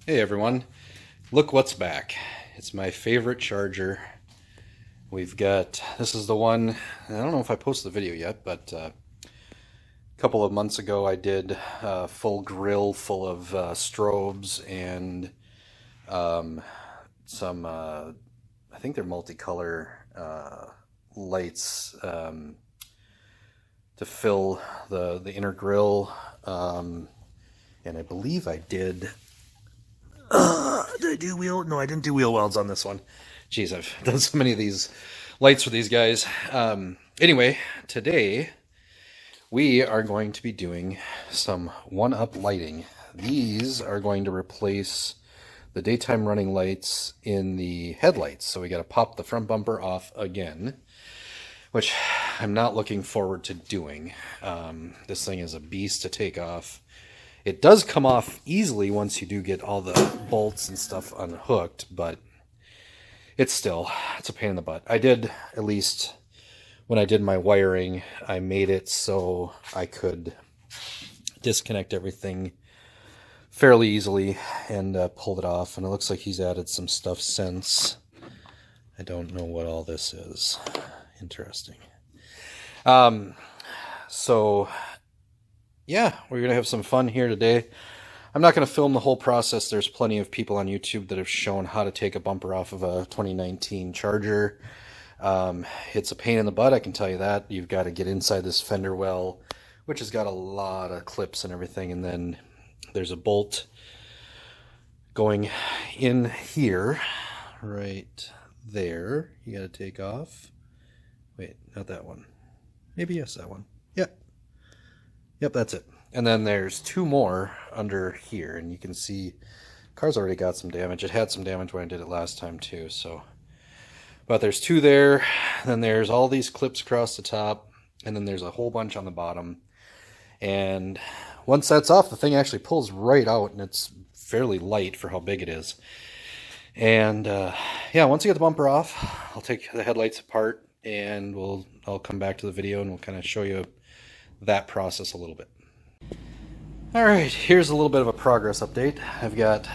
Hey everyone, look what's back. It's my favorite Charger. We've got, this is the one, I don't know if I posted the video yet, but a couple of months ago I did a full grill full of strobes and some, I think they're multicolor lights to fill the inner grill. And I believe I did I do wheel? No, I didn't do wheel welds on this one. Jeez, I've done so many of these lights for these guys. Anyway, today we are going to be doing some one-up lighting. These are going to replace the daytime running lights in the headlights. So we got to pop the front bumper off again, which I'm not looking forward to doing. This thing is a beast to take off. It does come off easily once you do get all the bolts and stuff unhooked, but it's a pain in the butt. I did, at least when I did my wiring, I made it so I could disconnect everything fairly easily and pulled it off. And it looks like he's added some stuff since. I don't know what all this is. Interesting. So yeah, we're going to have some fun here today. I'm not going to film the whole process. There's plenty of people on YouTube that have shown how to take a bumper off of a 2019 Charger. It's a pain in the butt, I can tell you that. You've got to get inside this fender well, which has got a lot of clips and everything, and then there's a bolt going in here, right there. You got to take off. Wait, not that one. Maybe yes, that one. Yep, that's it. And then there's two more under here, and you can see car's already got some damage. It had some damage when I did it last time too, so. But there's two there, then there's all these clips across the top, and then there's a whole bunch on the bottom. And once that's off, the thing actually pulls right out, and it's fairly light for how big it is. And yeah, once you get the bumper off, I'll take the headlights apart, and I'll come back to the video, and we'll kind of show you that process a little bit. Alright, here's a little bit of a progress update. I've got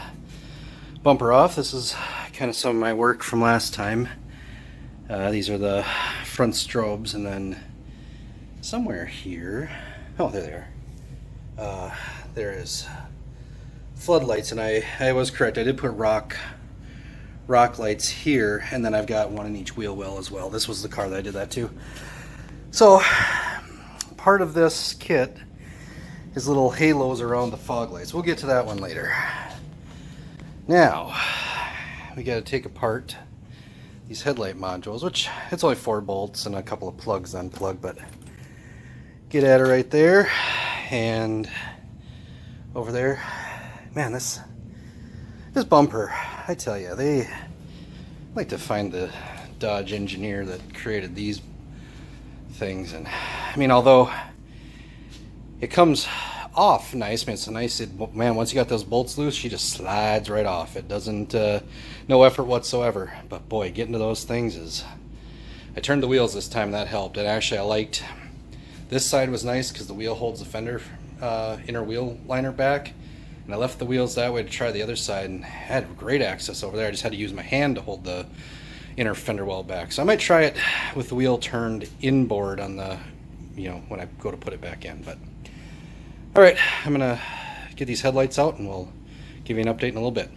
bumper off. This is kind of some of my work from last time. These are the front strobes, and then somewhere here, oh, there they are. There is floodlights, and I was correct. I did put rock lights here, and then I've got one in each wheel well as well. This was the car that I did that to. So part of this kit is little halos around the fog lights. We'll get to that one later. Now, we got to take apart these headlight modules, which it's only 4 bolts and a couple of plugs unplugged, but get at it right there. And over there, man, this bumper, I tell you, they like to find the Dodge engineer that created these things. And I mean, although it comes off nice, man, it's a nice, man, once you got those bolts loose, she just slides right off. It doesn't, no effort whatsoever. But boy, getting to those things is, I turned the wheels this time, that helped. And actually I liked, this side was nice because the wheel holds the fender inner wheel liner back. And I left the wheels that way to try the other side, and had great access over there. I just had to use my hand to hold the inner fender well back. So I might try it with the wheel turned inboard on the, when I go to put it back in. But all right, I'm gonna get these headlights out, and we'll give you an update in a little bit.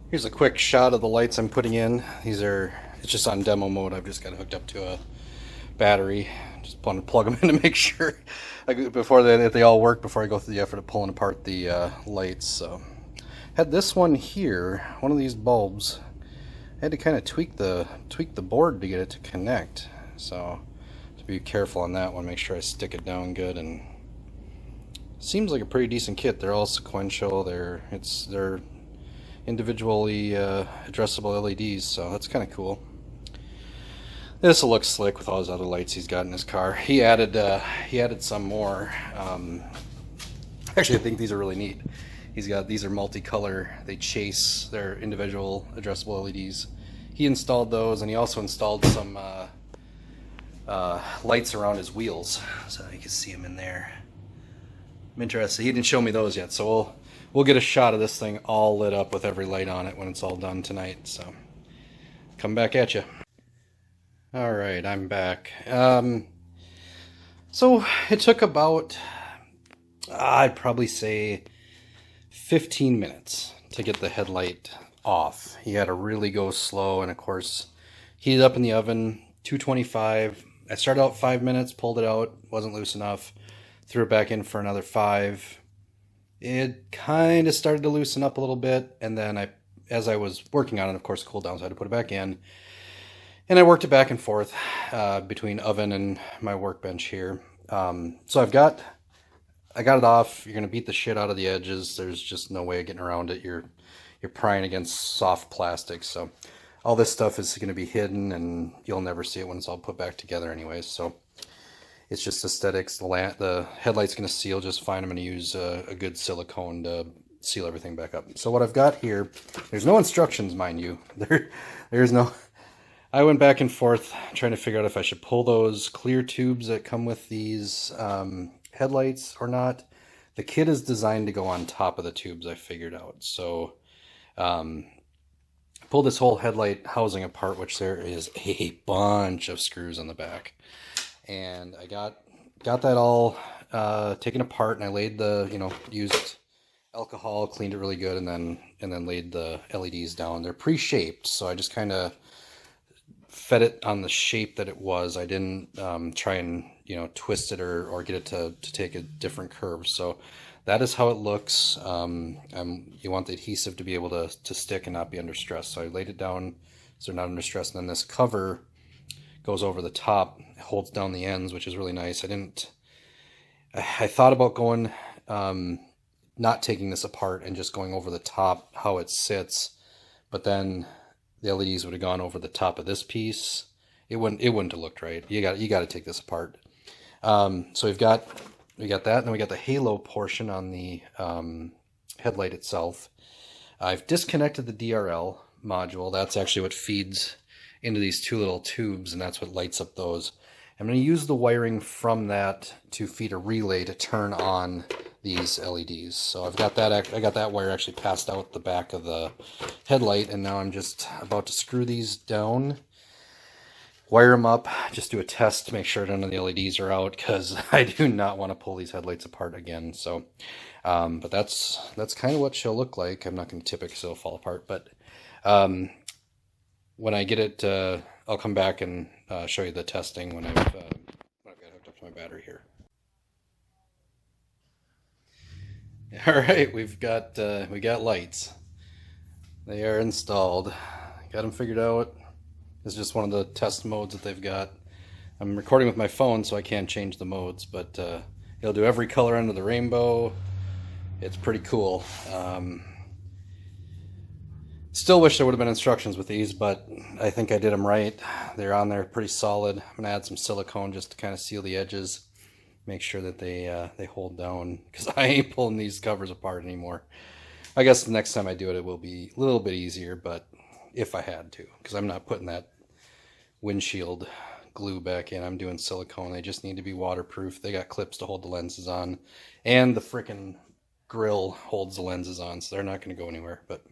Here's a quick shot of the lights I'm putting in. It's just on demo mode. I've just got it hooked up to a battery. Just want to plug them in to make sure that they all work before I go through the effort of pulling apart the lights. So had this one here, one of these bulbs. I had to kind of tweak the board to get it to connect. So to be careful on that one, make sure I stick it down good. And seems like a pretty decent kit. They're all sequential. They're individually addressable LEDs, so that's kind of cool. This will look slick with all his other lights he's got in his car. He added some more. Actually, I think these are really neat. These are multicolor. They chase their individual addressable LEDs. He installed those, and he also installed some lights around his wheels, so you can see them in there. I'm interested. He didn't show me those yet, so we'll get a shot of this thing all lit up with every light on it when it's all done tonight. So come back at you. All right, I'm back. So it took about, I'd probably say 15 minutes to get the headlight off. He had to really go slow, and of course heated up in the oven, 225. I started out 5 minutes, pulled it out, wasn't loose enough, threw it back in for another 5. It kind of started to loosen up a little bit, and then as I was working on it, of course, cooled down, so I had to put it back in. And I worked it back and forth between oven and my workbench here. So I got it off. You're gonna beat the shit out of the edges. There's just no way of getting around it. You're prying against soft plastic, so all this stuff is gonna be hidden, and you'll never see it when it's all put back together, anyways. So it's just aesthetics. The headlight's gonna seal just fine. I'm gonna use a good silicone to seal everything back up. So what I've got here, there's no instructions, mind you. There's no. I went back and forth trying to figure out if I should pull those clear tubes that come with these headlights or not. The kit is designed to go on top of the tubes, I figured out. So pull this whole headlight housing apart, which there is a bunch of screws on the back. And I got that all taken apart, and I laid used alcohol, cleaned it really good, and then laid the LEDs down. They're pre-shaped, so I just kind of fed it on the shape that it was. I didn't try and twist it or get it to take a different curve. So that is how it looks. You want the adhesive to be able to stick and not be under stress. So I laid it down so they're not under stress, and then this cover goes over the top, holds down the ends, which is really nice. I thought about going not taking this apart and just going over the top how it sits, but then the LEDs would have gone over the top of this piece. It wouldn't have looked right. You got to take this apart. So we got that, and then we got the halo portion on the headlight itself. I've disconnected the DRL module. That's actually what feeds into these two little tubes, and that's what lights up those. I'm going to use the wiring from that to feed a relay to turn on these LEDs. So I got that wire actually passed out the back of the headlight, and now I'm just about to screw these down, wire them up, just do a test to make sure none of the LEDs are out, because I do not want to pull these headlights apart again. So but that's kind of what she'll look like. I'm not going to tip it because it'll fall apart, but when I get it, I'll come back and show you the testing when I've got it hooked up to my battery here. All right, we got lights. They are installed. Got them figured out. This is just one of the test modes that they've got. I'm recording with my phone, so I can't change the modes, but it'll do every color under the rainbow. It's pretty cool. Still wish there would have been instructions with these, but I think I did them right. They're on there pretty solid. I'm gonna add some silicone just to kind of seal the edges, make sure that they hold down, because I ain't pulling these covers apart anymore. I guess the next time I do it, it will be a little bit easier, but if I had to, because I'm not putting that windshield glue back in. I'm doing silicone. They just need to be waterproof. They got clips to hold the lenses on, and the frickin' grill holds the lenses on, so they're not going to go anywhere. But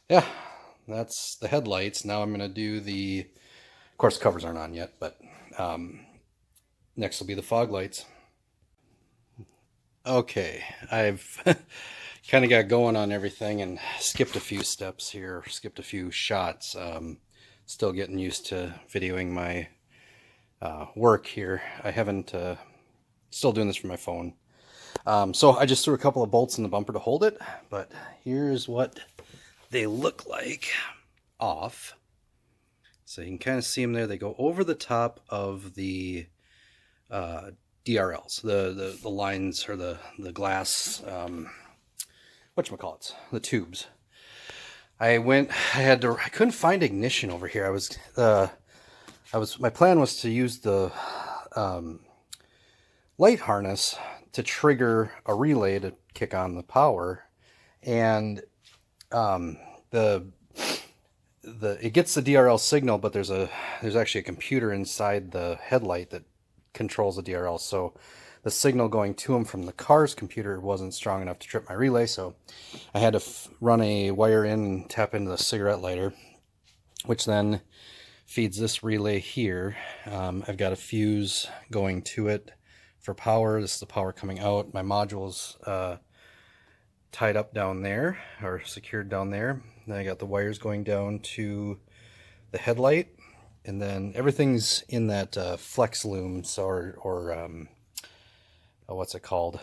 yeah, that's the headlights. Now I'm going to do of course, covers aren't on yet, but next will be the fog lights. Okay, I've kind of got going on everything and skipped a few steps here, skipped a few shots. Still getting used to videoing my work here. I haven't, still doing this from my phone. So I just threw a couple of bolts in the bumper to hold it, but here's what they look like off. So you can kind of see them there. They go over the top of the DRLs, the lines, or the glass, whatchamacallits, the tubes. I couldn't find ignition over here. My plan was to use the light harness to trigger a relay to kick on the power, and it gets the DRL signal, but there's actually a computer inside the headlight that controls the DRL. So the signal going to them from the car's computer wasn't strong enough to trip my relay, so I had to run a wire in and tap into the cigarette lighter, which then feeds this relay here. I've got a fuse going to it for power. This is the power coming out. My module's tied up down there, or secured down there. Then I got the wires going down to the headlight, and then everything's in that flex loom, or what's it called?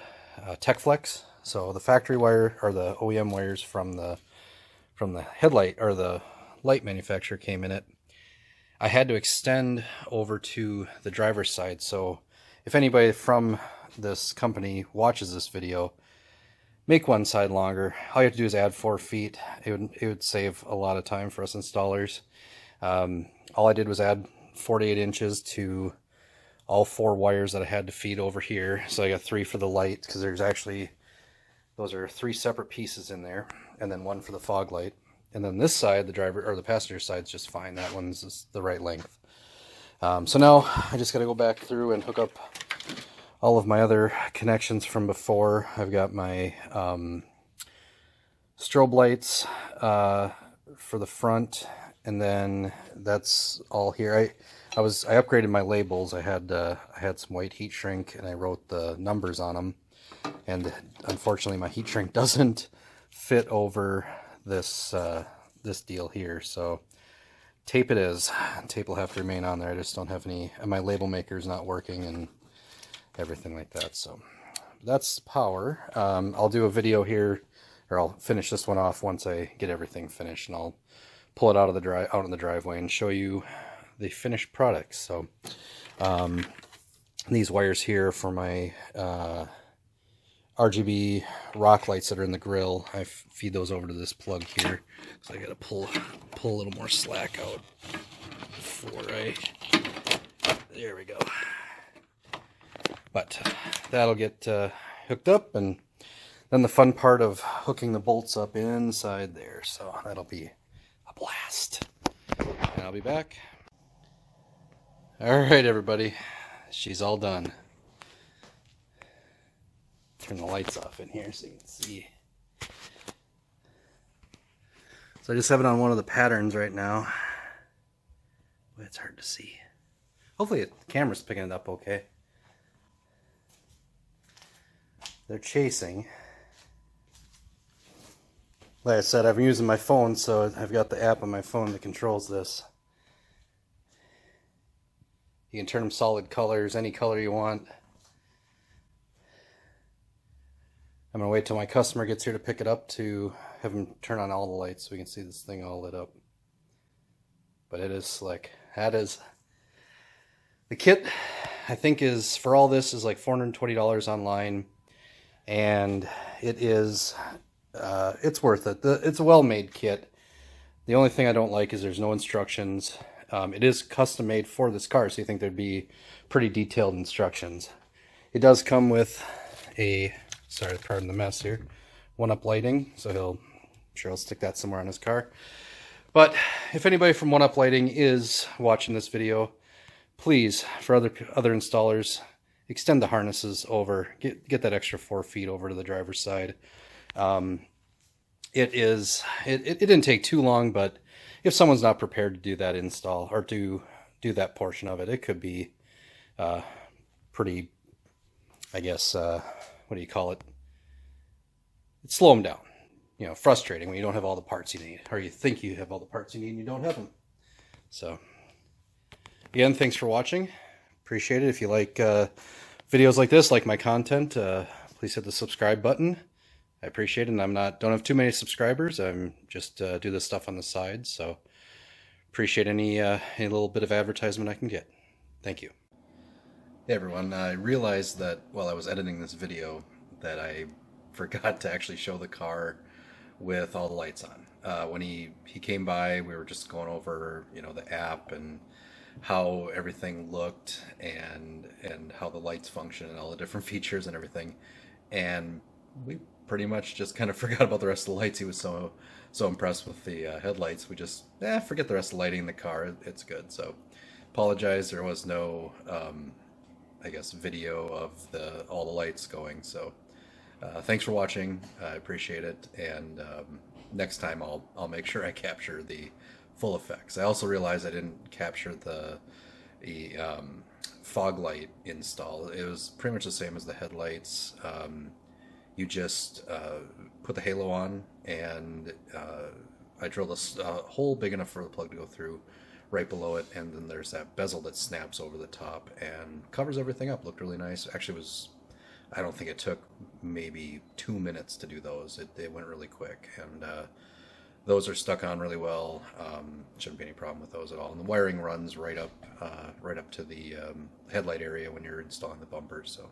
Tech Flex. So the factory wire, or the OEM wires from the headlight, or the light manufacturer, came in it. I had to extend over to the driver's side, so if anybody from this company watches this video, make one side longer. All you have to do is add 4 feet. It would save a lot of time for us installers. All I did was add 48 inches to all 4 wires that I had to feed over here. So I got 3 for the light, because those are 3 separate pieces in there, and then 1 for the fog light. And then this side, the driver or the passenger side, is just fine. That one's the right length. So now I just got to go back through and hook up all of my other connections from before. I've got my strobe lights for the front, and then that's all here. I upgraded my labels. I had some white heat shrink, and I wrote the numbers on them. And unfortunately, my heat shrink doesn't fit over this deal here. So tape it is. Tape will have to remain on there. I just don't have any. And my label maker's not working, and everything like that. So that's power. I'll do a video here, or I'll finish this one off once I get everything finished, and I'll pull it out in the driveway and show you the finished products. So these wires here for my RGB rock lights that are in the grill, I feed those over to this plug here. So I gotta pull a little more slack out before there we go. But that'll get hooked up, and then the fun part of hooking the bolts up inside there. So that'll be a blast. And I'll be back. All right, everybody. She's all done. Turn the lights off in here so you can see. So I just have it on one of the patterns right now. But it's hard to see. Hopefully the camera's picking it up okay. They're chasing. Like I said, I've been using my phone, so I've got the app on my phone that controls this. You can turn them solid colors, any color you want. I'm going to wait till my customer gets here to pick it up to have him turn on all the lights so we can see this thing all lit up. But it is slick. That is... The kit, I think, is, for all this, is like $420 online. And it is, it's worth it. It's a well-made kit. The only thing I don't like is there's no instructions. It is custom made for this car, so you think there'd be pretty detailed instructions. It does come with a, sorry, pardon the mess here, 1UP lighting, so I'm sure he'll stick that somewhere on his car. But if anybody from 1UP Lighting is watching this video, please, for other installers, extend the harnesses over, get that extra 4 feet over to the driver's side. It didn't take too long, but if someone's not prepared to do that install, or to do that portion of it, it could be pretty, I guess, what do you call it? It'd slow them down. You know, frustrating when you don't have all the parts you need, or you think you have all the parts you need and you don't have them. So, again, thanks for watching. Appreciate it. If you like videos like this, like my content, please hit the subscribe button. I appreciate it. And don't have too many subscribers. I'm just do this stuff on the side, so appreciate any little bit of advertisement I can get. Thank you. Hey everyone, I realized that while I was editing this video that I forgot to actually show the car with all the lights on. When he came by, we were just going over, you know, the app and how everything looked and how the lights function and all the different features and everything. And we pretty much just kind of forgot about the rest of the lights. He was so impressed with the headlights. We just forget the rest of the lighting in the car. It's good. So apologize. There was no I guess, video of all the lights going. So thanks for watching. I appreciate it. And next time I'll make sure I capture the full effects. I also realized I didn't capture the fog light install. It was pretty much the same as the headlights. You just put the halo on, and I drilled a hole big enough for the plug to go through right below it, and then there's that bezel that snaps over the top and covers everything up. Looked really nice. Actually, I don't think it took maybe 2 minutes to do those. It went really quick, and those are stuck on really well. Shouldn't be any problem with those at all. And the wiring runs right up to the headlight area when you're installing the bumpers. So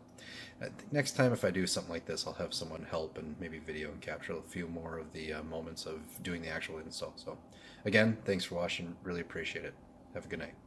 next time if I do something like this, I'll have someone help and maybe video and capture a few more of the moments of doing the actual install. So again, thanks for watching. Really appreciate it. Have a good night.